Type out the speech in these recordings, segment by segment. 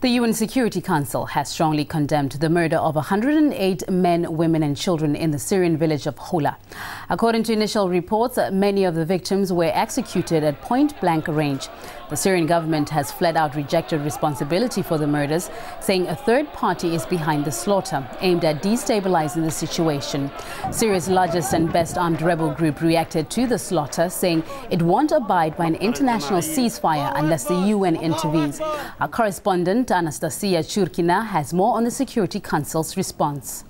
The UN Security Council has strongly condemned the murder of 108 men, women and children in the Syrian village of Houla. According to initial reports, many of the victims were executed at point-blank range. The Syrian government has flat out rejected responsibility for the murders, saying a third party is behind the slaughter, aimed at destabilizing the situation. Syria's largest and best armed rebel group reacted to the slaughter, saying it won't abide by an international ceasefire unless the UN intervenes. Our correspondent Anastasia Churkina has more on the Security Council's response.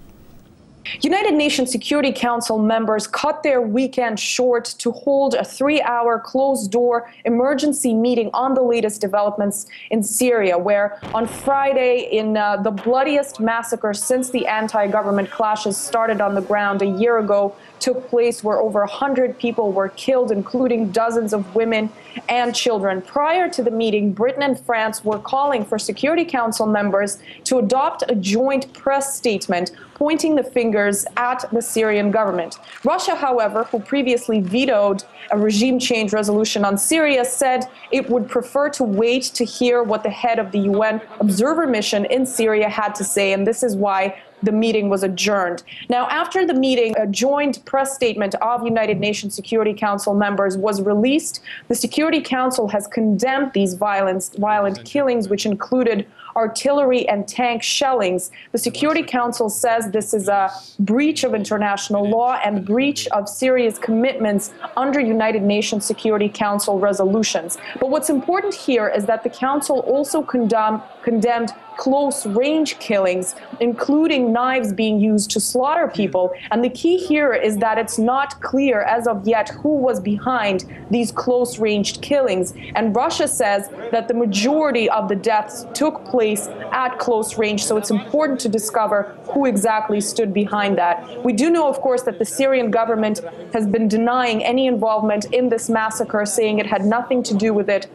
United Nations Security Council members cut their weekend short to hold a 3-hour closed-door emergency meeting on the latest developments in Syria, where on Friday, in the bloodiest massacre since the anti-government clashes started on the ground a year ago, took place, where over 100 people were killed, including dozens of women and children. Prior to the meeting, Britain and France were calling for Security Council members to adopt a joint press statement pointing the fingers at the Syrian government. Russia, however, who previously vetoed a regime change resolution on Syria, said it would prefer to wait to hear what the head of the UN observer mission in Syria had to say, and this is why the meeting was adjourned. Now, after the meeting, a joint press statement of United Nations Security Council members was released. The Security Council has condemned these violent killings, which included artillery and tank shellings. The Security Council says this is a breach of international law and breach of Syria's commitments under United Nations Security Council resolutions. But what's important here is that the Council also condemned close-range killings, including knives being used to slaughter people. And the key here is that it's not clear as of yet who was behind these close-ranged killings. And Russia says that the majority of the deaths took place at close range, so it's important to discover who exactly stood behind that. We do know, of course, that the Syrian government has been denying any involvement in this massacre, saying it had nothing to do with it.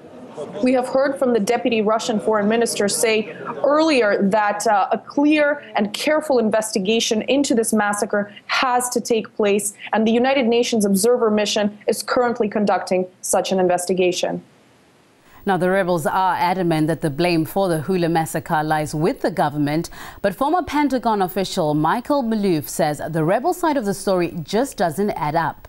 We have heard from the deputy Russian foreign minister say earlier that a clear and careful investigation into this massacre has to take place, and the United Nations observer mission is currently conducting such an investigation. Now, the rebels are adamant that the blame for the Houla massacre lies with the government, but former Pentagon official Michael Malouf says the rebel side of the story just doesn't add up.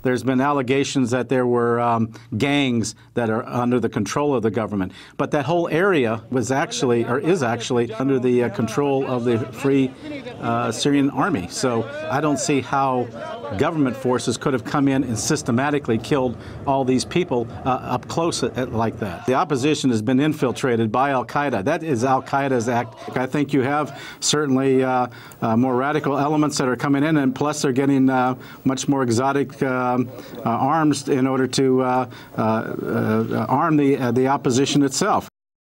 There's been allegations that there were gangs that are under the control of the government. But that whole area was actually, or is actually, under the control of the Free Syrian Army. So I don't see how government forces could have come in and systematically killed all these people up close like that. The opposition has been infiltrated by al-Qaeda. That is al-Qaeda's act. I think you have certainly more radical elements that are coming in, and plus they're getting much more exotic arms in order to arm the opposition itself.